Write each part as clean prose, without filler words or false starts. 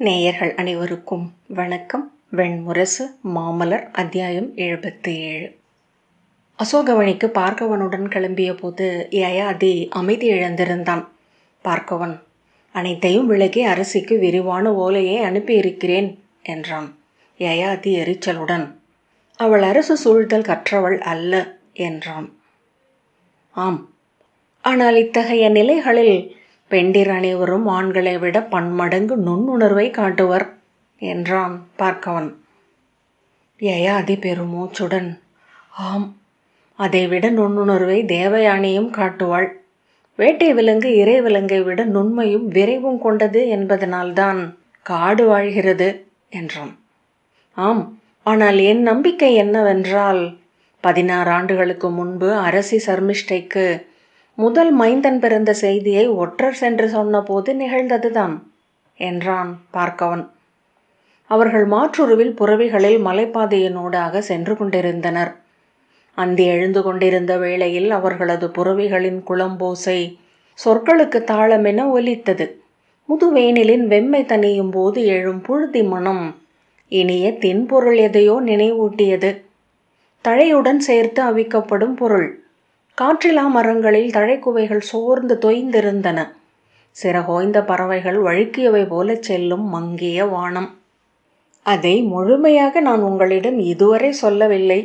நேயர்கள் அனைவருக்கும் வணக்கம். வெண்முரசு மாமலர் அத்தியாயம் 77. அசோகவனிக்கு பார்க்கவனுடன் கிளம்பிய போது யயாதி அமைதி இழந்திருந்தான். பார்க்கவன் அனைத்தையும் விளக்கி அரசிக்கு விரிவான ஓலையை அனுப்பியிருக்கிறேன் என்றான். யயாதி எரிச்சலுடன் அவள் அரசு சூழ்தல் கற்றவள் அல்ல என்றான். ஆம், ஆனால் இத்தகைய நிலைகளில் பெண்டிர் அனைவரும் ஆண்களை விட பன்மடங்கு நுண்ணுணர்வை காட்டுவர் என்றான் பார்க்கவன். யயாதி பெருமூச்சுடன் ஆம், அதைவிட நுண்ணுணர்வை தேவயானியும் காட்டுவாள். வேட்டை விலங்கு இறை விலங்கை விட நுண்மையும் விரைவும் கொண்டது என்பதனால்தான் காடு வாழ்கிறது என்றான். ஆம், ஆனால் என் நம்பிக்கை என்னவென்றால் 16 ஆண்டுகளுக்கு முன்பு அரசி சர்மிஷ்டைக்கு முதல் மைந்தன் பிறந்த செய்தியை ஒற்றர் சென்று சொன்னபோது நிகழ்ந்ததுதான் என்றான் பார்க்கவன். அவர்கள் மாற்றுருவில் புறவிகளில் மலைப்பாதையினூடாக சென்று கொண்டிருந்தனர். அந்தி எழுந்து கொண்டிருந்த வேளையில் அவர்களது புறவிகளின் குளம்போசை சொற்களுக்கு தாளமென ஒலித்தது. முதுவேனிலின் வெம்மை தனியும் போது எழும் புழுதி மனம் இனிய தின்பொருள் எதையோ நினைவூட்டியது. தழையுடன் சேர்த்து அவிக்கப்படும் பொருள். காற்றிலா மரங்களில் தழைக்குவைகள் சோர்ந்து தொய்ந்திருந்தன. சிறகோய்ந்த பறவைகள் வழுக்கியவை போல செல்லும் மங்கிய வானம். அதை முழுமையாக நான் உங்களிடம் இதுவரை சொல்லவில்லை.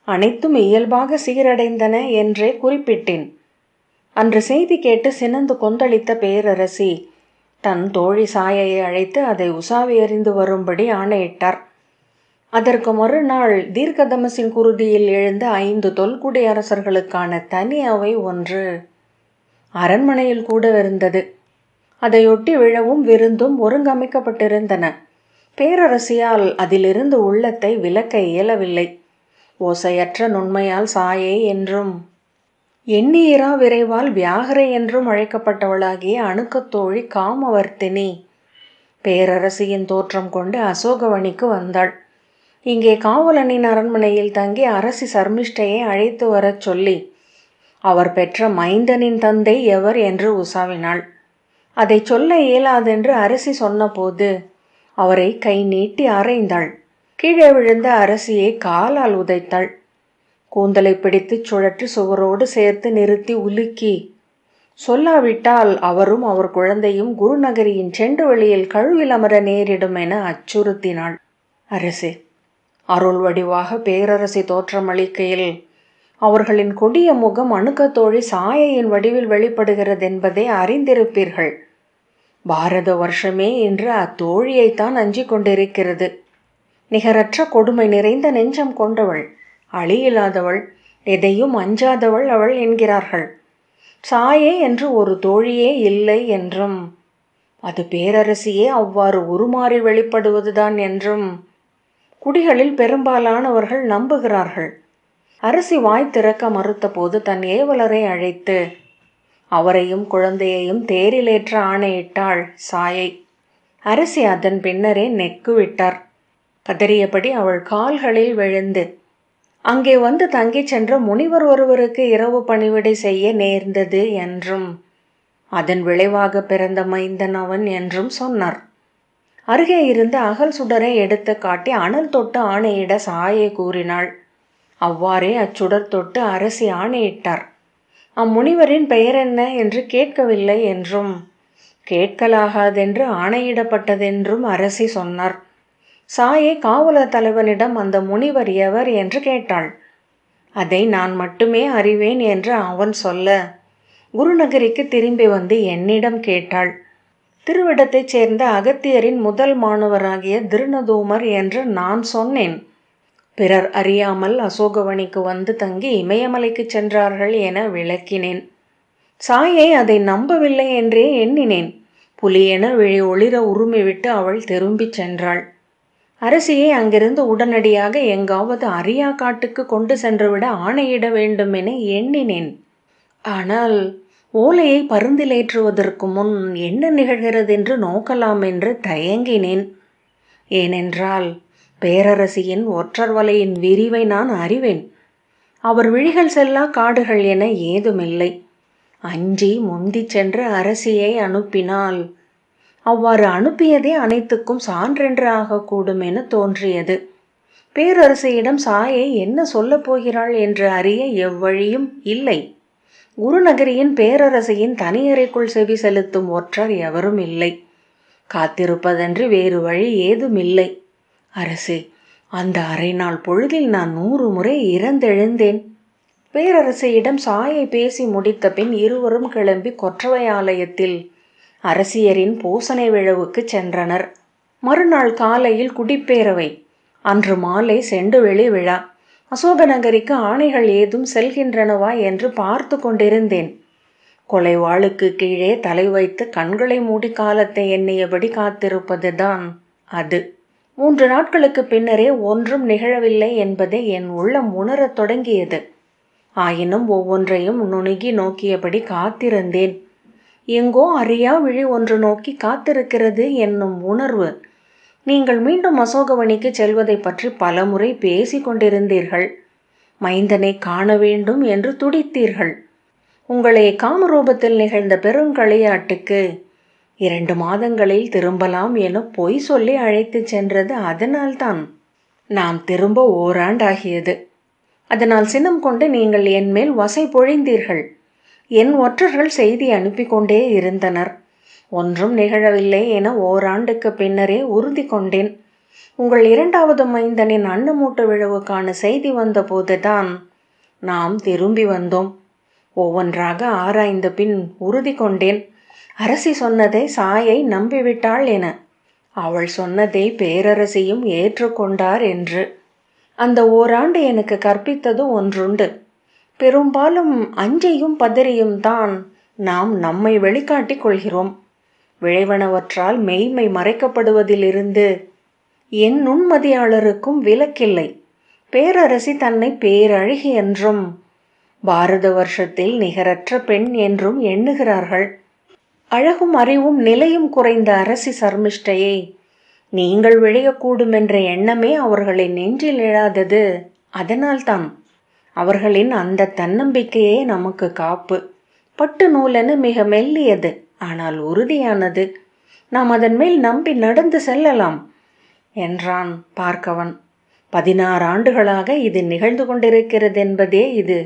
அனைத்தும் இயல்பாக சீரடைந்தன என்றே குறிப்பிட்டேன். அன்று செய்தி கேட்டு சினந்து கொந்தளித்த பேரரசி தன் தோழி சாயையை அழைத்து அதை உசாவி எறிந்து வரும்படி ஆணையிட்டார். அதற்கு மறுநாள் தீர்க்கதமசின் குருதியில் எழுந்த 5 தொல்குடி அரசர்களுக்கான தனி அவை ஒன்று அரண்மனையில் கூட இருந்தது. அதையொட்டி விழவும் விருந்தும் ஒருங்கமைக்கப்பட்டிருந்தன. பேரரசியால் அதிலிருந்து உள்ளத்தை விலக்க இயலவில்லை. ஓசையற்ற நுண்மையால் சாயை என்றும் எண்ணீரா விரைவால் வியாகரை என்றும் அழைக்கப்பட்டவளாகிய அணுக்கத்தோழி காமவர்த்தினி பேரரசியின் தோற்றம் கொண்டு அசோகவனிக்கு வந்தாள். இங்கே காவலனின் அரண்மனையில் தங்கி அரசி சர்மிஷ்டையை அழைத்து வரச் சொல்லி அவர் பெற்ற மைந்தனின் தந்தை எவர் என்று உசாவினாள். அதை சொல்ல இயலாதென்று அரசி சொன்னபோது அவரை கை நீட்டி அறைந்தாள். கீழே விழுந்த அரசியை காலால் உதைத்தாள். கூந்தலை பிடித்து சுழற்றி சுவரோடு சேர்த்து நிறுத்தி உலுக்கி சொல்லாவிட்டால் அவரும் அவர் குழந்தையும் குருநகரியின் செண்டு வெளியில் கழுவில் அமர நேரிடும் என அச்சுறுத்தினாள். அரசே, அருள் வடிவாக பேரரசி தோற்றமளிக்கையில் அவர்களின் கொடிய முகம் அணுக்கத்தோழி சாயையின் வடிவில் வெளிப்படுகிறது என்பதை அறிந்திருப்பீர்கள். பாரத வருஷமே இன்று அத்தோழியைத்தான் அஞ்சிக் கொண்டிருக்கிறது. நிகரற்ற கொடுமை நிறைந்த நெஞ்சம் கொண்டவள், அழியில்லாதவள், எதையும் அஞ்சாதவள் அவள் என்கிறார்கள். சாயை என்று ஒரு தோழியே இல்லை என்றும் அது பேரரசியே அவ்வாறு உருமாறி வெளிப்படுவதுதான் என்றும் குடிகளில் பெரும்பாலானவர்கள் நம்புகிறார்கள். அரசி வாய் திறக்க மறுத்த போது தன் ஏவலரை அழைத்து அவரையும் குழந்தையையும் தேரிலேற்ற ஆணையிட்டாள் சாயை. அரசி அதன் பின்னரே நெக்கு விட்டார். கதறியபடி அவள் கால்களில் விழுந்து அங்கே வந்து தங்கிச் சென்ற முனிவர் ஒருவருக்கு இரவு பணிவிடை செய்ய நேர்ந்தது என்றும் அதன் விளைவாக பிறந்த மைந்தன் அவன் என்றும் சொன்னார். அருகே இருந்த அகல் சுடரை எடுத்து காட்டி அனல் தொட்டு ஆணையிட சாயை கூறினாள். அவ்வாறே அச்சுடர் தொட்டு அரசி ஆணையிட்டார். அம்முனிவரின் பெயர் என்ன என்று கேட்கவில்லை என்றும் கேட்கலாகாதென்று ஆணையிடப்பட்டதென்றும் அரசி சொன்னார். சாயை காவலர் தலைவனிடம் அந்த முனிவர் எவர் என்று கேட்டாள். அதை நான் மட்டுமே அறிவேன் என்று அவன் சொல்ல குருநகரிக்கு திரும்பி வந்து என்னிடம் கேட்டாள். திருவிடத்தைச் சேர்ந்த அகத்தியரின் முதல் மாணவராகிய திருநதூமர் என்று நான் சொன்னேன். பிறர் அறியாமல் அசோகவனிக்கு வந்து தங்கி இமயமலைக்கு சென்றார்கள் என விளக்கினேன். சாயை அதை நம்பவில்லை என்றே எண்ணினேன். புலியென விழி ஒளிர உருமிவிட்டு அவள் திரும்பிச் சென்றாள். அரசியை அங்கிருந்து உடனடியாக எங்காவது அறியா காட்டுக்கு கொண்டு சென்றுவிட ஆணையிட வேண்டும் என எண்ணினேன். ஆனால் ஓலையை பருந்திலேற்றுவதற்கு முன் என்ன நிகழ்கிறது என்று நோக்கலாம் என்று தயங்கினேன். ஏனென்றால் பேரரசியின் ஒற்றர் வலையின் விரிவை நான் அறிவேன். அவர் விழிகள் செல்லா காடுகள் என ஏதுமில்லை. அஞ்சி முந்தி சென்று அரசியை அனுப்பினால் அவ்வாறு அனுப்பியதே அனைத்துக்கும் சான்றென்று ஆகக்கூடும் என தோன்றியது. பேரரசியிடம் சாயை என்ன சொல்லப் போகிறாள் என்று அறிய எவ்வழியும் இல்லை. குருநகரியின் பேரரசியின் தனியறைக்குள் செவி செலுத்தும் ஒற்றர் எவரும் இல்லை. காத்திருப்பதன்றி வேறு வழி ஏதுமில்லை. அரசே, அந்த அரை நாள் பொழுதில் நான் 100 முறை இறந்தெழுந்தேன். பேரரசியிடம் சாயை பேசி முடித்த பின் இருவரும் கிளம்பி கொற்றவை ஆலயத்தில் அரசியரின் பூசனை விழவுக்கு சென்றனர். மறுநாள் காலையில் குடிப்பேரவை. அன்று மாலை செண்டுவெளி விழா. அசோகநகரிக்கு ஆணைகள் ஏதும் செல்கின்றனவா என்று பார்த்து கொண்டிருந்தேன். கொலைவாளுக்கு கீழே தலை வைத்து கண்களை மூடி காலத்தை எண்ணியபடி காத்திருப்பதுதான் அது. 3 நாட்களுக்கு பின்னரே ஒன்றும் நிகழவில்லை என்பதை என் உள்ளம் உணரத் தொடங்கியது. ஆயினும் ஒவ்வொன்றையும் நுணுகி நோக்கியபடி காத்திருந்தேன். எங்கோ அறியா விழி ஒன்று நோக்கி காத்திருக்கிறது என்னும் உணர்வு. நீங்கள் மீண்டும் அசோகவனிக்கு செல்வதை பற்றி பலமுறை பேசி கொண்டிருந்தீர்கள். மைந்தனை காண வேண்டும் என்று துடித்தீர்கள். உங்களை காமரூபத்தில் நிகழ்ந்த பெருங்களியாட்டுக்கு 2 மாதங்களில் திரும்பலாம் என பொய் சொல்லி அழைத்து சென்றது அதனால்தான். நாம் திரும்ப ஓராண்டாகியது. அதனால் சினம் கொண்டு நீங்கள் என் மேல் வசை பொழிந்தீர்கள். என் ஒற்றர்கள் செய்தி அனுப்பி கொண்டே இருந்தனர். ஒன்றும் நிகழவில்லை என ஓராண்டுக்கு பின்னரே உறுதி கொண்டேன். உங்கள் 2வது மைந்தனின் அன்னமூட்டு விழவுக்கான செய்தி வந்த போதுதான் நாம் திரும்பி வந்தோம். ஒவ்வொன்றாக ஆராய்ந்த பின் உறுதி கொண்டேன். அரசி சொன்னதை சாயை நம்பிவிட்டாள் என. அவள் சொன்னதை பேரரசியும் ஏற்றுக்கொண்டார் என்று. அந்த ஓராண்டு எனக்கு கற்பித்தது ஒன்றுண்டு. பெரும்பாலும் அஞ்சையும் பதறியும் தான் நாம் நம்மை வெளிக்காட்டிக் கொள்கிறோம். விளைவனவற்றால் மெய்மை மறைக்கப்படுவதிலிருந்து என் நுண்மதியாளருக்கும் விலக்கில்லை. பேரரசி தன்னை பேரழகி என்றும் பாரத வருஷத்தில் நிகரற்ற பெண் என்றும் எண்ணுகிறார்கள். அழகும் அறிவும் நிலையும் குறைந்த அரசி சர்மிஷ்டையை நீங்கள் விழையக்கூடும் என்ற எண்ணமே அவர்களின் நெஞ்சில் எழாதது அதனால்தான். அவர்களின் அந்த தன்னம்பிக்கையே நமக்கு காப்பு. பட்டு நூலென மிக மெல்லியது, ஆனால் உறுதியானது. நாம் அதன் மேல் நம்பி நடந்து செல்லலாம் என்றான் பார்க்கவன். 16 ஆண்டுகளாக இது நிகழ்ந்து கொண்டிருக்கிறது என்பதே இது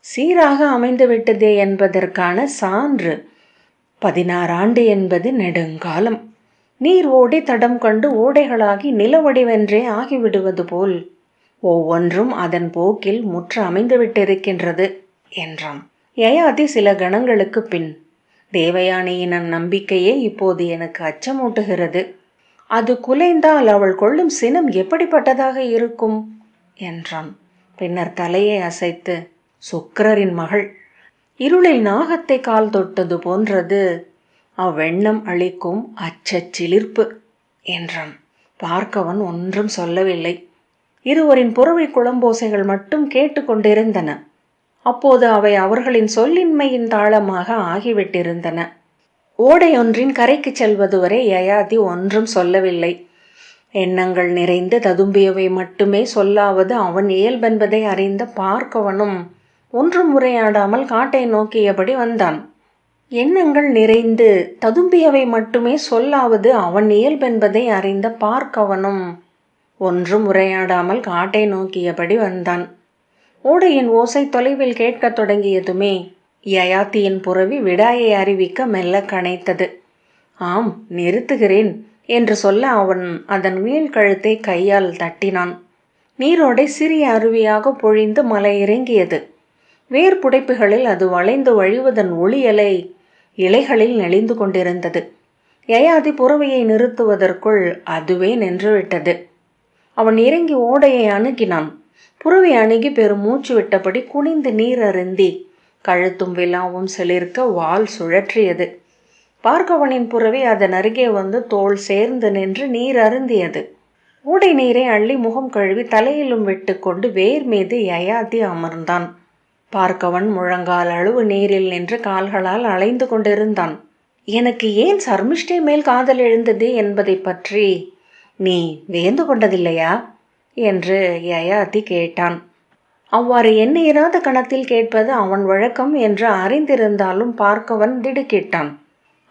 சீராக அமைந்துவிட்டதே என்பதற்கான சான்று. 16 ஆண்டு என்பது நெடுங்காலம். நீர் ஓடி தடம் கண்டு ஓடைகளாகி நிலவடிவென்றே ஆகிவிடுவது போல் ஒவ்வொன்றும் அதன் போக்கில் முற்று அமைந்துவிட்டிருக்கின்றது என்றான். யயாதி சில கணங்களுக்கு பின், தேவயானியின் நம்பிக்கையே இப்போது எனக்கு அச்சமூட்டுகிறது. அது குலைந்தால் அவள் கொள்ளும் சினம் எப்படிப்பட்டதாக இருக்கும் என்றான். பின்னர் தலையை அசைத்து, சுக்கிரரின் மகள். இருளில் நாகத்தை கால் தொட்டது போன்றது அவ்வெண்ணம் அளிக்கும் அச்சச்சிலிர்ப்பு என்றான். பார்க்கவன் ஒன்றும் சொல்லவில்லை. இருவரின் புறவை குளம்போசைகள் மட்டும் கேட்டுக்கொண்டிருந்தன. அப்போது அவை அவர்களின் சொல்லின்மையின் தாளமாக ஆகிவிட்டிருந்தன. ஓடையொன்றின் கரைக்கு செல்வது வரை யயாதி ஒன்றும் சொல்லவில்லை. எண்ணங்கள் நிறைந்து ததும்பியவை மட்டுமே சொல்லாவது அவன் இயல்பென்பதை அறிந்த பார்க்கவனும் ஒன்றும் உரையாடாமல் காட்டை நோக்கியபடி வந்தான். எண்ணங்கள் நிறைந்து ததும்பியவை மட்டுமே சொல்லாவது அவன் இயல்பென்பதை அறிந்த பார்க்கவனும் ஒன்றும் உரையாடாமல் காட்டை நோக்கியபடி வந்தான். ஓடையின் ஓசை தொலைவில் கேட்கத் தொடங்கியதுமே யயாத்தியின் புறவி விடாயை அறிவிக்க மெல்ல கனைத்தது. ஆம், நிறுத்துகிறேன் என்று சொல்ல அவன் அதன் வீழ்கழுத்தை கையால் தட்டினான். நீரோடை சிறிய அருவியாக பொழிந்து மலை இறங்கியது. வேர் புடைப்புகளில் அது வளைந்து வழிவதன் ஒளியலை இலைகளில் நெளிந்து கொண்டிருந்தது. யயாதி புறவையை நிறுத்துவதற்குள் அதுவே நின்றுவிட்டது. அவன் இறங்கி ஓடையை அணுகினான். புறவை அணுகி பெரும் மூச்சு விட்டபடி குனிந்து நீர் அருந்தி கழுத்தும் விலாவும் செலிர்க்க வால் சுழற்றியது. பார்க்கவனின் புறவி அதன் அருகே வந்து தோள் சேர்ந்து நின்று நீர் அருந்தியது. ஓடை நீரை அள்ளி முகம் கழுவி தலையிலும் விட்டு கொண்டு வேர் மீது யயாதி அமர்ந்தான். பார்க்கவன் முழங்கால் அளவு நீரில் நின்று கால்களால் அலைந்து கொண்டிருந்தான். எனக்கு ஏன் சர்மிஷ்டை மேல் காதல் எழுந்தது என்பதை பற்றி நீ வியந்து கொண்டதில்லையா என்று யயாதி கேட்டான். அவ்வாறு எண்ணிராத கணத்தில் கேட்பது அவன் வழக்கம் என்று அறிந்திருந்தாலும் பார்க்கவன் திடுக்கிட்டான்.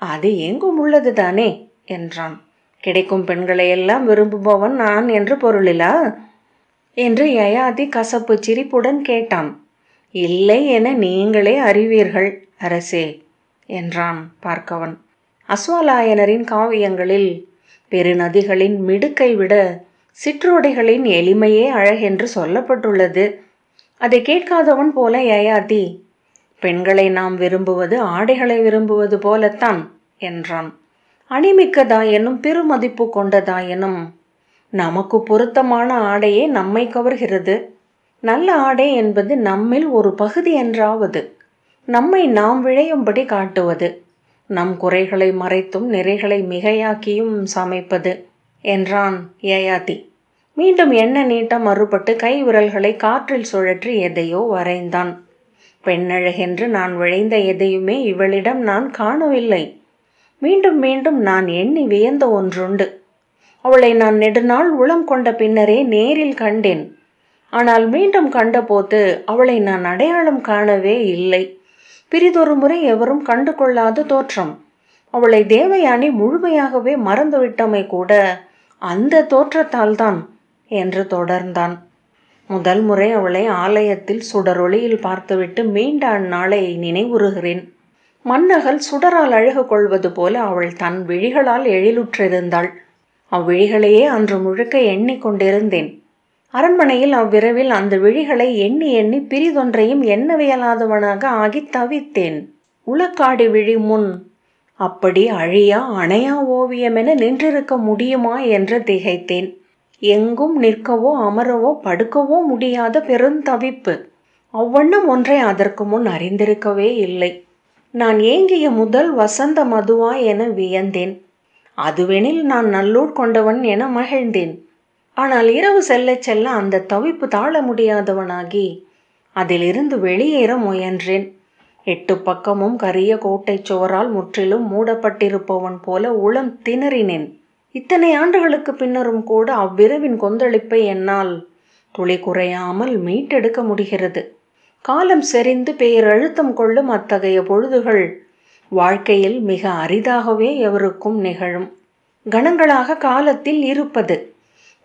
அது எங்கும் உள்ளதுதானே என்றான். கிடைக்கும் பெண்களையெல்லாம் விரும்புபவன் நான் என்று பொருளிலா என்று யயாதி கசப்பு சிரிப்புடன் கேட்டான். இல்லை என நீங்களே அறிவீர்கள் அரசே என்றான் பார்க்கவன். அஸ்வலாயனரின் காவியங்களில் பெருநதிகளின் மிடுக்கை விட சிற்றோடைகளின் எளிமையே அழகென்று சொல்லப்பட்டுள்ளது. அதை கேட்காதவன் போல யயாதி, பெண்களை நாம் விரும்புவது ஆடைகளை விரும்புவது போலத்தான் என்றான். அணிமிக்கதாயனும் பெருமதிப்பு கொண்டதாயனும் நமக்கு பொருத்தமான ஆடையே நம்மை கவர்கிறது. நல்ல ஆடை என்பது நம்மில் ஒரு பகுதி என்றாவது, நம்மை நாம் விழையும்படி காட்டுவது, நம் குறைகளை மறைத்தும் நிறைகளை மிகையாக்கியும் சமைப்பது என்றான் யயாதி. மீண்டும் எண்ண நீட்ட மறுபட்டு கை விரல்களை காற்றில் சுழற்றி எதையோ வரைந்தான். பெண்ணழகென்று நான் விழைந்த எதையுமே இவளிடம் நான் காணவில்லை. மீண்டும் மீண்டும் நான் எண்ணி வியந்த ஒன்றுண்டு. அவளை நான் நெடுநாள் உளம் கொண்ட பின்னரே நேரில் கண்டேன். ஆனால் மீண்டும் கண்டபோது அவளை நான் அடையாளம் காணவே இல்லை. பிரிதொரு முறை எவரும் கண்டு கொள்ளாத தோற்றம். அவளை தேவயானி முழுமையாகவே மறந்துவிட்டமை கூட அந்த தோற்றத்தால் தான் என்று தொடர்ந்தான். முதல் முறை அவளை ஆலயத்தில் சுடரொளியில் பார்த்துவிட்டு மீண்ட அந்நாளை நினைவுறுகிறேன். மன்னகல் சுடரால் அழகு கொள்வது போல அவள் தன் விழிகளால் எழிலுற்றிருந்தாள். அவ்விழிகளையே அன்று முழுக்க எண்ணிக்கொண்டிருந்தேன். அரண்மனையில் அவ்விரவில் அந்த விழிகளை எண்ணி எண்ணி பிரிதொன்றையும் எண்ணவியலாதவனாக ஆகி தவித்தேன். உளக்காடி விழி முன் அப்படி அழியா அணையா ஓவியமென நின்றிருக்க முடியுமா என்று திகைத்தேன். எங்கும் நிற்கவோ அமரவோ படுக்கவோ முடியாத பெருந்தவிப்பு. அவ்வண்ணம் ஒன்றை அதற்கு முன் அறிந்திருக்கவே இல்லை. நான் ஏங்கிய முதல் வசந்த மதுவா என வியந்தேன். அதுவெனில் நான் நல்லூர் கொண்டவன் என மகிழ்ந்தேன். ஆனால் இரவு செல்ல செல்ல அந்த தவிப்பு தாழ முடியாதவனாகி அதிலிருந்து வெளியேற முயன்றேன். 8 பக்கமும் கரிய கோட்டை சுவரால் முற்றிலும் மூடப்பட்டிருப்பவன் போல உளம் திணறினேன். இத்தனை ஆண்டுகளுக்கு பின்னரும் கூட அவ்விரவின் கொந்தளிப்பை என்னால் துளி குறையாமல் மீட்டெடுக்க முடிகிறது. காலம் செறிந்து பேரழுத்தம் கொள்ளும் அத்தகைய பொழுதுகள் வாழ்க்கையில் மிக அரிதாகவே எவருக்கும் நிகழும். கணங்களாக காலத்தில் இருப்பது,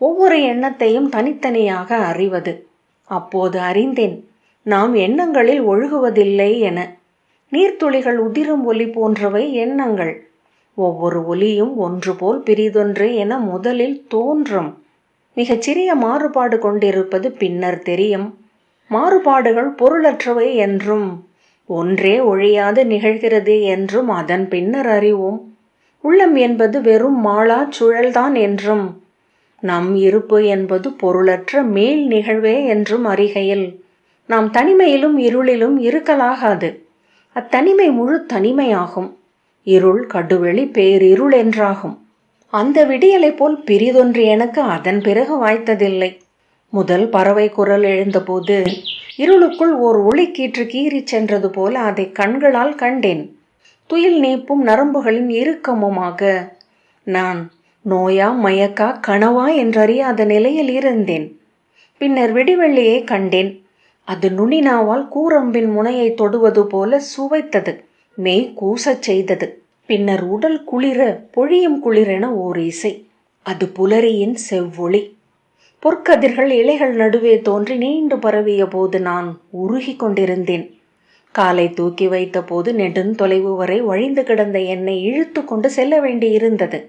ஒவ்வொரு எண்ணத்தையும் தனித்தனியாக அறிவது. அப்போது அறிந்தேன், நாம் எண்ணங்களில் ஒழுகுவதில்லை என. நீர்த்துளிகள் உதிரும் ஒலி போன்றவை எண்ணங்கள். ஒவ்வொரு ஒலியும் ஒன்று போல் பிரிதொன்று என முதலில் தோன்றும். மிகச் சிறிய மாறுபாடு கொண்டிருப்பது பின்னர் தெரியும். மாறுபாடுகள் பொருளற்றவை என்றும் ஒன்றே ஒழியாது நிகழ்கிறது என்றும் அதன் பின்னர் அறிவோம். உள்ளம் என்பது வெறும் மாளா சுழல்தான் என்றும் நம் இருப்பு என்பது பொருளற்ற மேல் நிகழ்வே என்றும் அறிகையில் நாம் தனிமையிலும் இருளிலும் இருக்கலாகாது. அத்தனிமை முழு தனிமையாகும். இருள் கடுவெளி பேரிருள் என்றாகும். அந்த விடியலை போல் பிரிதொன்று எனக்கு அதன் பிறகு வாய்த்ததில்லை. முதல் பறவை குரல் எழுந்தபோது இருளுக்குள் ஓர் ஒளிக்கீற்று கீறிச் சென்றது போல அதை கண்களால் கண்டேன். துயில் நீப்பும் நரம்புகளின் இறுக்கமுமாக நான் நோயா மயக்கா கனவா என்றறியாத நிலையில் இருந்தேன். பின்னர் விடிவெள்ளியை கண்டேன். அது நுனினாவால் கூரம்பின் முனையை தொடுவது போல சுவைத்தது, மெய் கூசச் செய்தது. பின்னர் உடல் குளிர பொழியும் குளிரென ஓர் இசை. அது புலரியின் செவ்வொளி. பொற்கதிர்கள் இலைகள் நடுவே தோன்றி நீண்டு பரவிய போது நான் உருகி கொண்டிருந்தேன். காலை தூக்கி வைத்த போது நெடுந்தொலைவு வரை வழிந்து கிடந்த என்னை இழுத்து கொண்டு செல்ல வேண்டியிருந்தது.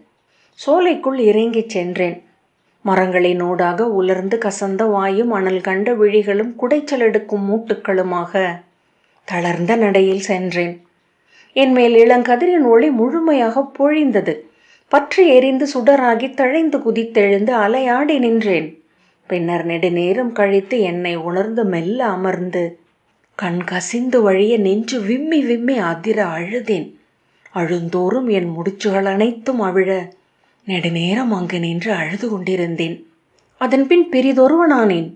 சோலைக்குள் இறங்கிச் சென்றேன். மரங்களினூடாக உலர்ந்து கசந்த வாயும் அனல் கண்ட விழிகளும் குடைச்சல் எடுக்கும் மூட்டுக்களுமாக தளர்ந்த நடையில் சென்றேன். என்மேல் இளங்கதிரின் ஒளி முழுமையாக பொழிந்தது. பற்றி எரிந்து சுடராகி தழைந்து குதித்தெழுந்து அலையாடி நின்றேன். பின்னர் நெடுநேரம் கழித்து என்னை உணர்ந்து மெல்ல அமர்ந்து கண் கசிந்து வழிய நெஞ்சு விம்மி விம்மி அதிர அழுதேன். அழுந்தோறும் என் முடிச்சுகள் அனைத்தும் அவிழ நெடுநேரம் அங்கு நின்று அழுது கொண்டிருந்தேன். அதன்பின் பிரிதொருவனானேன்.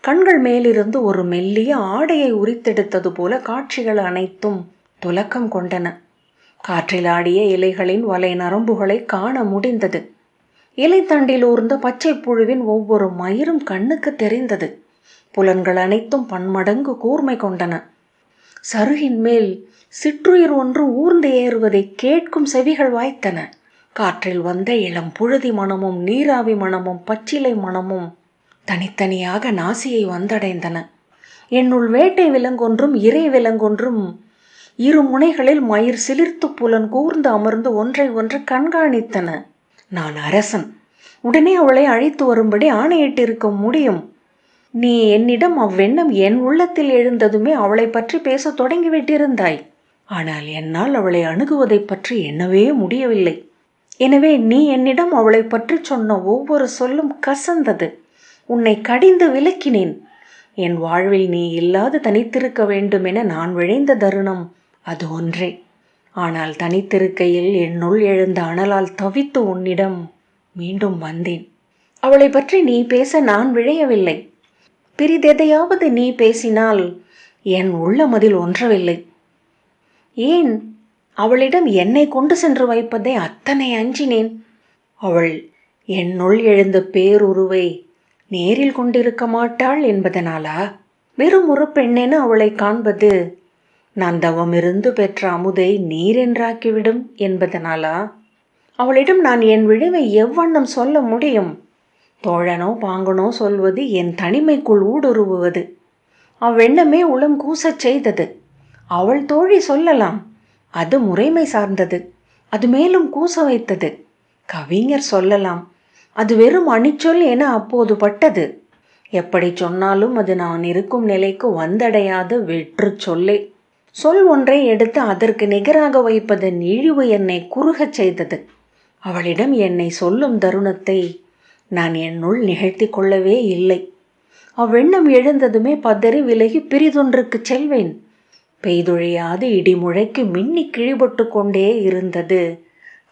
கண்கள் மேலிருந்து ஒரு மெல்லிய ஆடையை உரித்தெடுத்தது போல காட்சிகள் அனைத்தும் துலக்கம் கொண்டன. காற்றிலாடிய இலைகளின் வலை நரம்புகளை காண முடிந்தது. இலைத்தண்டில் ஊர்ந்த பச்சை புழுவின் ஒவ்வொரு மயிரும் கண்ணுக்கு தெரிந்தது. புலன்கள் அனைத்தும் பன்மடங்கு கூர்மை கொண்டன. சருகின் மேல் சிற்றுயிர் ஒன்று ஊர்ந்து ஏறுவதை கேட்கும் செவிகள் வாய்த்தன. காற்றில் வந்த இளம் புழுதி மணமும் நீராவி மணமும் பச்சிலை மணமும் தனித்தனியாக நாசியை வந்தடைந்தன. என்னுள் வேட்டை விலங்கொன்றும் இறை விலங்கொன்றும் இரு முனைகளில் மயிர் சிலிர்த்து புலன் கூர்ந்து அமர்ந்து ஒன்றை ஒன்று கண்காணித்தன. நான் அரசன். உடனே அவளை அழைத்து வரும்படி ஆணையிட்டிருக்க முடியும். நீ என்னிடம் அவ்வெண்ணம் என் உள்ளத்தில் எழுந்ததுமே அவளை பற்றி பேச தொடங்கிவிட்டிருந்தாய். ஆனால் என்னால் அவளை அணுகுவதை பற்றி எண்ணவே முடியவில்லை. எனவே நீ என்னிடம் அவளை பற்றி சொன்ன ஒவ்வொரு சொல்லும் கசந்தது. உன்னை கடிந்து விலக்கினேன். என் வாழ்வில் நீ இல்லாது தனித்திருக்க வேண்டுமென நான் விழைந்த தருணம் அது ஒன்றே. ஆனால் தனித்திருக்கையில் என்னுள் எழுந்த அனலால் தவித்து உன்னிடம் மீண்டும் வந்தேன். அவளை பற்றி நீ பேச நான் விழையவில்லை. பிரிதெதையாவது நீ பேசினால் என் உள்ளமதில் ஒன்றவில்லை. ஏன் அவளிடம் என்னை கொண்டு சென்று வைப்பதை அத்தனை அஞ்சினேன்? அவள் என்னுள் எழுந்த பேருருவை நேரில் கொண்டிருக்க மாட்டாள் என்பதனாலா? வெறும் ஒரு பெண்ணென அவளை காண்பது நான் தவமிருந்து பெற்ற அமுதை நீரென்றாக்கிவிடும் என்பதனாலா? அவளிடம் நான் என் விளைவை எவ்வண்ணம் சொல்ல முடியும்? தோழனோ பாங்கனோ சொல்வது என் தனிமைக்குள் ஊடுருவுவது. அவ்வெண்ணமே உளம் கூசச் செய்தது. அவள் தோழி சொல்லலாம், அது முறைமை சார்ந்தது, அது மேலும் கூச வைத்தது. கவிஞர் சொல்லலாம், அது வெறும் அணிச்சொல் என அப்போது பட்டது. எப்படி சொன்னாலும் அது நான் இருக்கும் நிலைக்கு வந்தடையாத வெற்று சொல்லே. சொல் ஒன்றை எடுத்து அதற்கு நிகராக வைப்பதன் இழிவு என்னை குறுகச் செய்தது. அவளிடம் என்னை சொல்லும் தருணத்தை நான் என்னுள் நிகழ்த்தி கொள்ளவே இல்லை. அவ்வெண்ணம் எழுந்ததுமே பதறி விலகி பிரிதொன்றுக்கு செல்வேன். பெய்தொழியாது இடிமுழைக்கு மின்னி கிழிபட்டு கொண்டே இருந்தது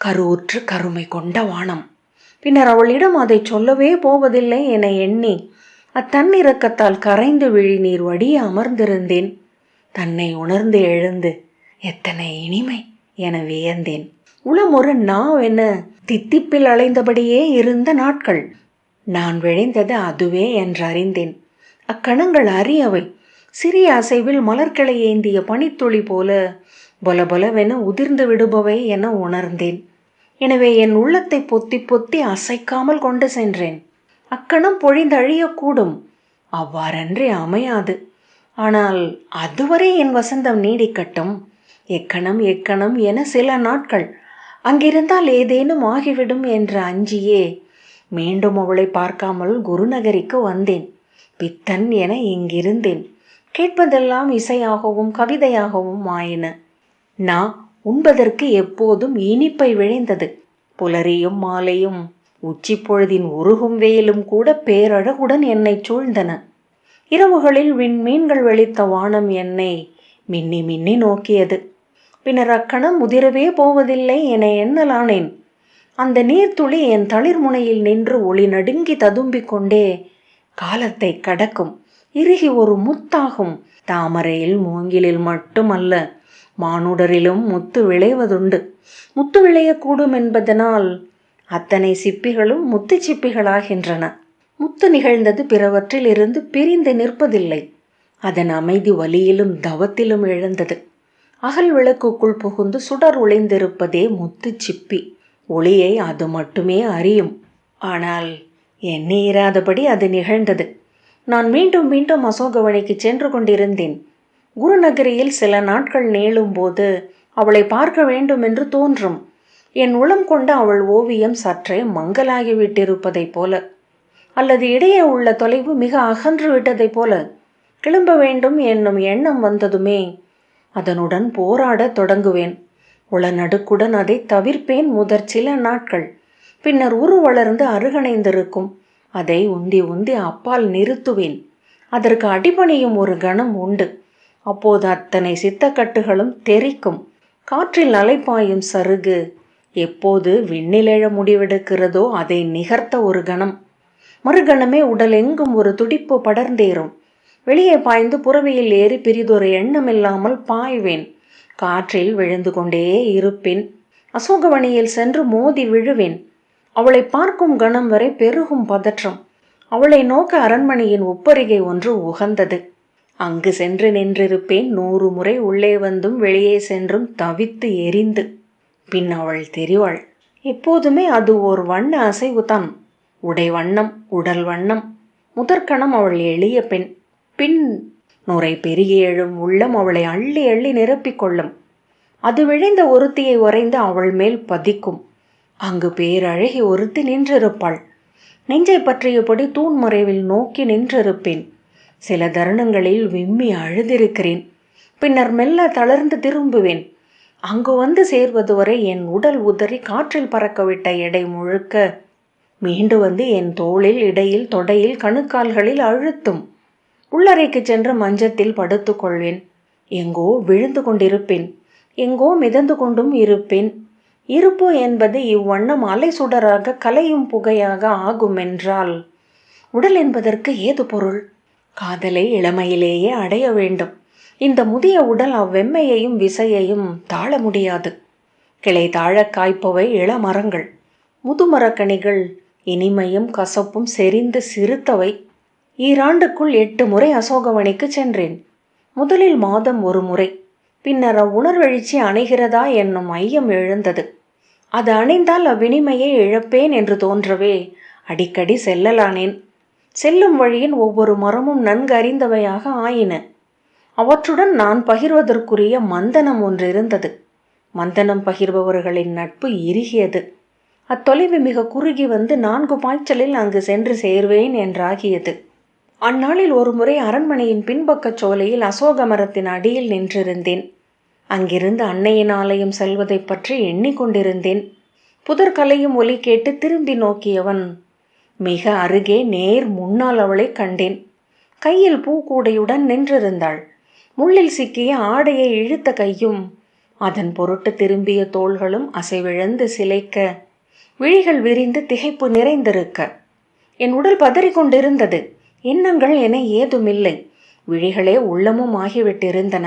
கருவுற்று கருமை கொண்ட வானம். பின்னர் அவளிடம் அதை சொல்லவே போவதில்லை என எண்ணி அத்தன்னிறக்கத்தால் கரைந்து விழி நீர் வடிய அமர்ந்திருந்தேன். தன்னை உணர்ந்து எழுந்து எத்தனை இனிமை என வியந்தேன். உளம் ஒரு நாவென தித்திப்பில் அலைந்தபடியே இருந்த நாட்கள். நான் விழைந்தது அதுவே என்றறிந்தேன். அக்கணங்கள் அரியவை. சிறிய அசைவில் மலர்களை ஏந்திய பனித்துளி போல பொலபொலவென உதிர்ந்து விடுபவை என உணர்ந்தேன். எனவே என் உள்ளத்தை பொத்தி பொத்தி அசைக்காமல் கொண்டு சென்றேன். அக்கணம் பொழிந்தழியக்கூடும், அவ்வாறன்றே அமையாது. ஆனால் அதுவரை என் வசந்தம் நீடிக்கட்டும். எக்கணம் எக்கணம் என சில நாட்கள் அங்கிருந்தால் ஏதேனும் ஆகிவிடும் என்று அஞ்சியே மீண்டும் அவளை பார்க்காமல் குருநகரிக்கு வந்தேன். பித்தன் என இங்கிருந்தேன். கேட்பதெல்லாம் இசையாகவும் கவிதையாகவும் ஆயின. நான் உண்பதற்கு எப்போதும் இனிப்பை விழைந்தது. புலரியும் மாலையும் உச்சி பொழுதின் உருகும் வெயிலும் கூட பேரழகுடன் என்னை சூழ்ந்தன. இரவுகளில் விண்மீன்கள் வெளித்த வானம் என்னை மின்னி மின்னி நோக்கியது. பின்னர் அக்கணம் முதிரவே போவதில்லை என எண்ணலானேன். அந்த நீர்த்துளி என் தளிர்முனையில் நின்று ஒளி நடுங்கி ததும்பிக் கொண்டே காலத்தை கடக்கும். இறுகி ஒரு முத்தாகும். தாமரையில் மூங்கிலில் மட்டுமல்ல, மானுடரிலும் முத்து விளைவதுண்டு. முத்து விளையக்கூடும் என்பதனால் அத்தனை சிப்பிகளும் முத்து சிப்பிகளாகின்றன. முத்து நிகழ்ந்தது பிறவற்றில் இருந்து பிரிந்து நிற்பதில்லை. அதன் அமைதி வலியிலும் தவத்திலும் எழுந்தது. அகல் விளக்குக்குள் புகுந்து சுடர் ஒளிந்திருப்பதே முத்து சிப்பி. ஒளியை அது மட்டுமே அறியும். ஆனால் எண்ணி இராதபடி அது நிகழ்ந்தது. நான் மீண்டும் மீண்டும் அசோகவனிக்கு சென்று கொண்டிருந்தேன். குருநகரியில் சில நாட்கள் நீளும் போது அவளை பார்க்க வேண்டும் என்று தோன்றும். என் உளம் கொண்ட அவள் ஓவியம் சற்றே மங்கலாகிவிட்டிருப்பதைப் போல, அல்லது இடையே உள்ள தொலைவு மிக அகன்று விட்டதைப் போல கிளம்ப வேண்டும் என்னும் எண்ணம் வந்ததுமே அதனுடன் போராடத் தொடங்குவேன். உளநடுக்குடன் அதை தவிர்ப்பேன் முதற் சில நாட்கள். பின்னர் உரு வளர்ந்து அருகணைந்திருக்கும். அதை உந்தி உந்தி அப்பால் நிறுத்துவேன். அதற்கு அடிபணியும் ஒரு கணம் உண்டு. அப்போது அத்தனை சித்தக்கட்டுகளும் தெறிக்கும். காற்றில் அலைப்பாயும் சருகு எப்போது விண்ணிலெழ முடிவெடுக்கிறதோ அதை நிகர்த்த ஒரு கணம். மறுகணமே உடலெங்கும் ஒரு துடிப்பு படர்ந்தேறும். வெளியே பாய்ந்து புறவியில் ஏறி பிரிதொரு எண்ணமில்லாமல் பாய்வேன். காற்றில் விழுந்து கொண்டே இருப்பேன். அசோகவனியில் சென்று மோதி விழுவேன். அவளை பார்க்கும் கணம் வரை பெருகும் பதற்றம். அவளை நோக்க அரண்மனையின் ஒப்பரிகை ஒன்று உகந்தது. அங்கு சென்று நின்றிருப்பேன். 100 முறை உள்ளே வந்தும் வெளியே சென்றும் தவித்து எரிந்து. பின் அவள் தெரிவாள். எப்போதுமே அது ஓர் வண்ண அசைவுதான். உடை வண்ணம், உடல் வண்ணம். முதற்கணம் அவள் எளிய பெண். பின் நுரை பெருகி எழும் உள்ளம் அவளை அள்ளி அள்ளி நிரப்பிக் கொள்ளும். அது விழைந்த ஒருத்தியை வரைந்து அவள் மேல் பதிக்கும். அங்கு பேரழகி ஒருத்தி நின்றிருப்பாள். நெஞ்சை பற்றியபடி தூண் மறைவில் நோக்கி நின்றிருப்பேன். சில தருணங்களில் விம்மி அழுதிருக்கிறேன். பின்னர் மெல்ல தளர்ந்து திரும்புவேன். அங்கு வந்து சேர்வது வரை என் உடல் உதறி காற்றில் பறக்கவிட்ட எடை முழுக்க மீண்டு வந்து என் தோளில், இடையில், தொடையில், கணுக்கால்களில் அழுத்தும். உள்ளறைக்கு சென்று மஞ்சத்தில் படுத்து கொள்வேன். எங்கோ விழுந்து கொண்டிருப்பேன், எங்கோ மிதந்து கொண்டும் இருப்பேன். இருப்பு என்பது இவ்வண்ணம் அலை சுடராக கலையும் புகையாக ஆகும் என்றால் உடல் என்பதற்கு ஏது பொருள்? காதலை இளமையிலேயே அடைய வேண்டும். இந்த முதிய உடல் அவ்வெம்மையையும் விசையையும் தாழ முடியாது. கிளை தாழ காய்ப்பவை இளமரங்கள். முதுமரக்கனிகள் இனிமையும் கசப்பும் செறிந்து சிறுத்தவை. ஈராண்டுக்குள் 8 முறை அசோகவனிக்கு சென்றேன். முதலில் மாதம் 1 முறை. பின்னர் அவ்வுணர்வெழுச்சி அணைகிறதா என்னும் ஐயம் எழுந்தது. அது அணைந்தால் அவ்வினிமையை இழப்பேன் என்று தோன்றவே அடிக்கடி செல்லலானேன். செல்லும் வழியின் ஒவ்வொரு மரமும் நன்கு அறிந்தவையாக ஆயின. அவற்றுடன் நான் பகிர்வதற்குரிய மந்தனம் ஒன்றிருந்தது. மந்தனம் பகிர்பவர்களின் நட்பு இறுகியது. அத்தொலைவு மிக குறுகி வந்து 4 பாய்ச்சலில் அங்கு சென்று சேர்வேன் என்றாகியது. அந்நாளில் ஒரு முறை அரண்மனையின் பின்பக்கச் சோலையில் அசோக மரத்தின் அடியில் நின்றிருந்தேன். அங்கிருந்து அன்னையின் ஆலயம் செல்வதை பற்றி எண்ணிக்கொண்டிருந்தேன். புதர் கலையும் ஒலி கேட்டு திரும்பி நோக்கியவன் மிக அருகே நேர் முன்னால் அவளை கண்டேன். கையில் பூக்கூடையுடன் நின்றிருந்தாள். முள்ளில் சிக்கிய ஆடையை இழுத்த கையும் அதன் பொருட்டு திரும்பிய தோள்களும் அசைவிழந்து சிலைக்க, விழிகள் விரிந்து திகைப்பு நிறைந்திருக்க என் உடல் பதறிக்கொண்டிருந்தது. எண்ணங்கள் என ஏதுமில்லை. விழிகளே உள்ளமும் ஆகிவிட்டிருந்தன.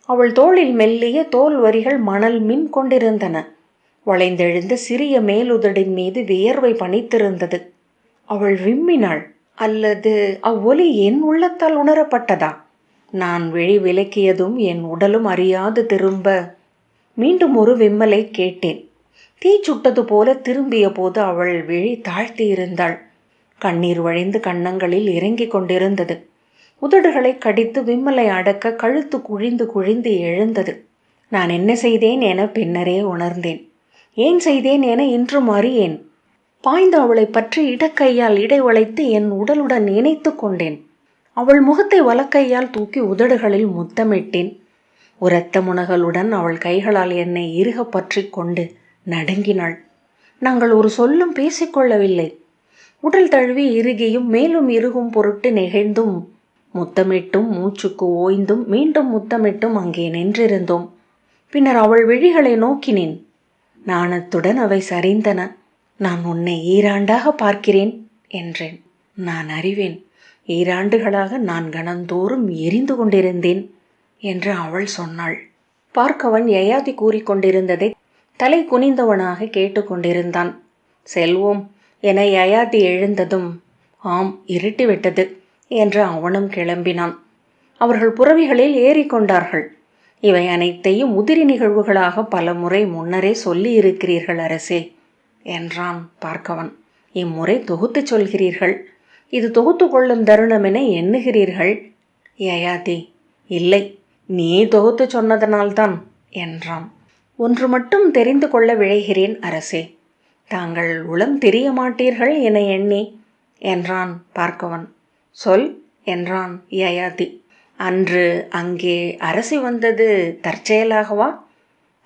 அவள் தோளில் மெல்லிய தோல் வரிகள் மணல் மின் கொண்டிருந்தன. வளைந்தெழுந்த சிறிய மேலுதடின் மீது வியர்வை பனித்திருந்தது. அவள் விம்மினாள். அல்லது அவ்வொலி என் உள்ளத்தால் உணரப்பட்டதா? நான் விழி விலக்கியதும் என் உடலும் அறியாது திரும்ப மீண்டும் ஒரு விம்மலை கேட்டேன். தீ சுட்டது போல திரும்பிய போது அவள் விழி தாழ்த்தியிருந்தாள். கண்ணீர் வழிந்து கன்னங்களில் இறங்கிக் கொண்டிருந்தது. உதடுகளை கடித்து விம்மலை அடக்க கழுத்து குழிந்து குழிந்து எழுந்தது. நான் என்ன செய்தேன் என பின்னரே உணர்ந்தேன். ஏன் செய்தேன் என இன்றும் அறியேன். பாய்ந்து அவளை பற்றி இடக்கையால் இடை வளைத்து என் உடலுடன் இணைத்து கொண்டேன். அவள் முகத்தை வலக்கையால் தூக்கி உதடுகளில் முத்தமிட்டேன். உரத்த முனகலுடன் அவள் கைகளால் என்னை இறுக பற்றி கொண்டு நடுங்கினாள். நாங்கள் ஒரு சொல்லும் பேசிக்கொள்ளவில்லை. உடல் தழுவி இறுகியும் மேலும் இறுகும் பொருட்டு நெகிழ்ந்தும் முத்தமிட்டும் மூச்சுக்கு ஓய்ந்தும் மீண்டும் முத்தமிட்டும் அங்கே நின்றிருந்தோம். பின்னர் அவள் விழிகளை நோக்கினேன். நாணத்துடன் அவை சரிந்தன. நான் உன்னை ஈராண்டாக பார்க்கிறேன் என்றேன். நான் அறிவேன். ஈராண்டுகளாக நான் கணந்தோறும் எரிந்து கொண்டிருந்தேன் என்று அவள் சொன்னாள். பார்க்கவன் யயாதி கூறிக்கொண்டிருந்ததை தலை குனிந்தவனாக கேட்டுக்கொண்டிருந்தான். செல்வோம் என யயாதி எழுந்ததும், ஆம், இருட்டிவிட்டது என்று அவனும் கிளம்பினான். அவர்கள் புறவிகளில் ஏறிக்கொண்டார்கள். இவை அனைத்தையும் உதிரி நிகழ்வுகளாக பல முறை முன்னரே சொல்லி இருக்கிறீர்கள் அரசே என்றான் பார்க்கவன். இம்முறை தொகுத்து சொல்கிறீர்கள். இது தொகுத்து கொள்ளும் தருணம் என எண்ணுகிறீர்கள். யயாதி, இல்லை, நீ தொகுத்து சொன்னதனால்தான் என்றான். ஒன்று மட்டும் தெரிந்து கொள்ள விழைகிறேன் அரசே. தாங்கள் உளம் தெரிய மாட்டீர்கள் என எண்ணி என்றான் பார்க்கவன். சொல் என்றான் யயாதி. அன்று அங்கே அரசி வந்தது தற்செயலாகவா?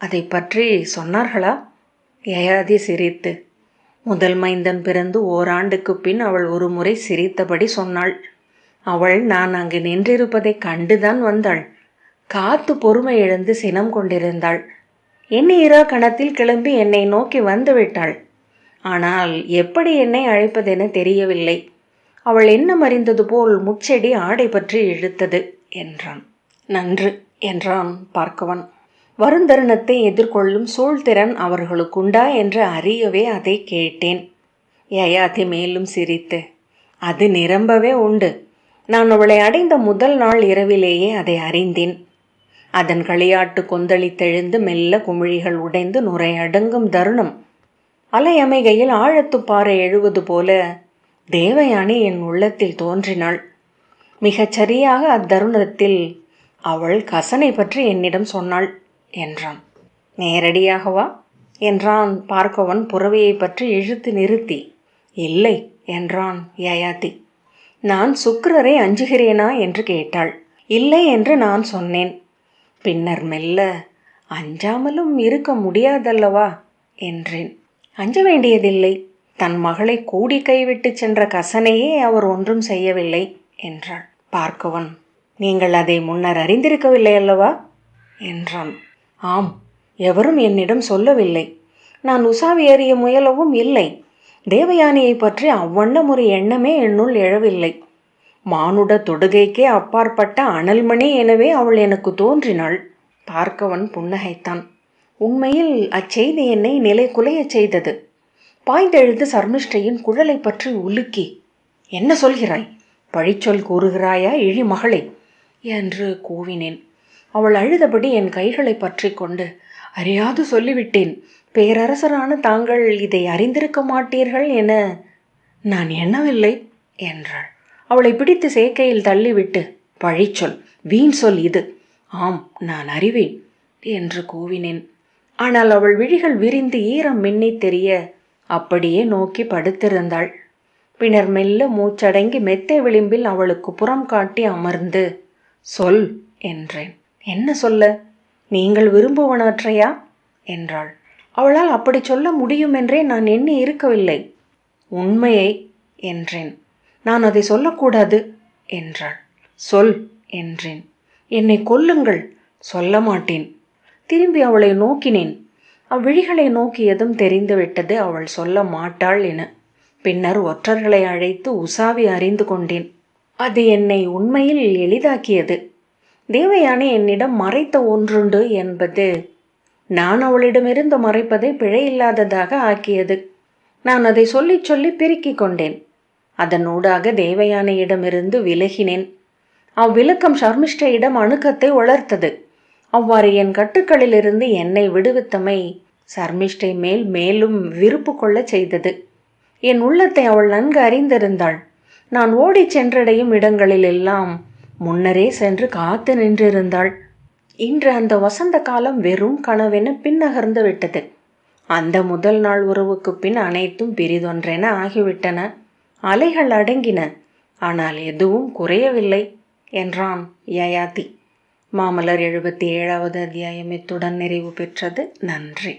அதை பற்றி சொன்னார்களா? யயாதி சிரித்து, முதல் மைந்தன் பிறந்து ஓராண்டுக்கு பின் அவள் ஒரு முறை சிரித்தபடி சொன்னாள். அவள் நான் அங்கு நின்றிருப்பதை கண்டுதான் வந்தாள். காத்து பொறுமை இழந்து சினம் கொண்டிருந்தாள். எண்ணீரா கணத்தில் கிளம்பி என்னை நோக்கி வந்துவிட்டாள். ஆனால் எப்படி என்னை அழைப்பதென தெரியவில்லை. அவள் எண்ணம் அறிந்தது போல் முச்செடி ஆடை பற்றி இழுத்தது என்றான். நன்று என்றான் பார்க்கவன். வருந்தருணத்தை எதிர்கொள்ளும் சூழ்திறன் அவர்களுக்குண்டா என்று அறியவே அதை கேட்டேன். யயாதி மேலும் சிரித்து, அது நிரம்பவே உண்டு. நான் அவளை அடைந்த முதல் நாள் இரவிலேயே அதை அறிந்தேன். அதன் களியாட்டு கொந்தளித்தெழுந்து மெல்ல குமிழிகள் உடைந்து நுரை அடங்கும் தருணம். அலை அமைகையில் ஆழத்துப்பாறை எழுவது போல தேவயானி என் உள்ளத்தில் தோன்றினாள். மிகச் சரியாக அத்தருணத்தில் அவள் கசனை பற்றி என்னிடம் சொன்னாள் என்றான். நேரடியாகவா என்றான் பார்க்கவன் புறவையை பற்றி இழுத்து நிறுத்தி. இல்லை என்றான் யயாதி. நான் சுக்கிரரை அஞ்சுகிறேனா என்று கேட்டாள். இல்லை என்று நான் சொன்னேன். பின்னர் மெல்ல, அஞ்சாமலும் இருக்க முடியாதல்லவா என்றேன். அஞ்ச வேண்டியதில்லை. தன் மகளை கூடி கைவிட்டு சென்ற கசனையே அவர் ஒன்றும் செய்யவில்லை என்றாள். பார்க்கவன், நீங்கள் அதை முன்னர் அறிந்திருக்கவில்லை அல்லவா என்றான். ஆம், எவரும் என்னிடம் சொல்லவில்லை. நான் உசாவி அறிய முயலவும் இல்லை. தேவயானியை பற்றி அவ்வண்ணம் ஒரு எண்ணமே என்னுள் எழவில்லை. மானுட தொடுகைக்கே அப்பாற்பட்ட அனல்மணி எனவே அவள் எனக்கு தோன்றினாள். பார்க்கவன் புன்னகைத்தான். உண்மையில் அச்செய்தி என்னை நிலை குலையச் செய்தது. பாய்ந்தெழுந்து சர்மிஷ்டையின் குழலை பற்றி உலுக்கி, என்ன சொல்கிறாய்? பழிச்சொல் கூறுகிறாயா இழி மகளே என்று கூவினேன். அவள் அழுதபடி என் கைகளை பற்றி கொண்டு, அறியாது சொல்லிவிட்டேன். பேரரசரான தாங்கள் இதை அறிந்திருக்க மாட்டீர்கள் என நான் எண்ணவில்லை என்றாள். அவளை பிடித்து சேக்கையில் தள்ளிவிட்டு, பழிச்சொல், வீண் சொல் இது. ஆம், நான் அறிவேன் என்று கூவினேன். ஆனால் அவள் விழிகள் விரிந்து ஈரம் மின்னி தெரிய அப்படியே நோக்கி படுத்திருந்தாள். பின்னர் மெல்ல மூச்சடங்கி மெத்தை விளிம்பில் அவளுக்கு புறம் காட்டி அமர்ந்து, சொல் என்றேன். என்ன சொல்ல? நீங்கள் விரும்புவனற்றையா என்றாள். அவளால் அப்படி சொல்ல முடியும் என்றே நான் எண்ணி இருக்கவில்லை. உண்மையை என்றேன். நான் அதை சொல்லக்கூடாது என்றாள். சொல் என்றேன். என்னை கொல்லுங்கள். சொல்ல மாட்டேன். திரும்பி அவளை நோக்கினேன். அவ்விழிகளை நோக்கியதும் தெரிந்துவிட்டது அவள் சொல்ல மாட்டாள் என. பின்னர் ஒற்றர்களை அழைத்து உசாவி அறிந்து கொண்டேன். அது என்னை உண்மையில் எளிதாக்கியது. தேவயானி என்னிடம் மறைத்த ஒன்றுண்டு என்பது நான் அவளிடமிருந்து மறைப்பதை பிழையில்லாததாக ஆக்கியது. நான் அதை சொல்லி சொல்லி பெருக்கிக் கொண்டேன். அதனூடாக தேவயானியிடமிருந்து விலகினேன். அவ்விலக்கம் சர்மிஷ்டையிடம் அணுக்கத்தை வளர்த்தது. அவ்வாறு என் கட்டுக்களிலிருந்து என்னை விடுவித்தமை சர்மிஷ்டை மேல் மேலும் விருப்பு கொள்ள செய்தது. என் உள்ளத்தை அவள் நன்கு அறிந்திருந்தாள். நான் ஓடிச் சென்றடையும் இடங்களிலெல்லாம் முன்னரே சென்று காத்து நின்றிருந்தாள். இன்று அந்த வசந்த காலம் வெறும் கனவென பின்னகர்ந்து விட்டது. அந்த முதல் நாள் உறவுக்கு பின் அனைத்தும் பிரிதொன்றென ஆகிவிட்டன. அலைகள் அடங்கின. ஆனால் எதுவும் குறையவில்லை என்றான் யயாதி. மாமலர் 77வது அத்தியாயம் இத்துடன் நிறைவு பெற்றது. நன்றி.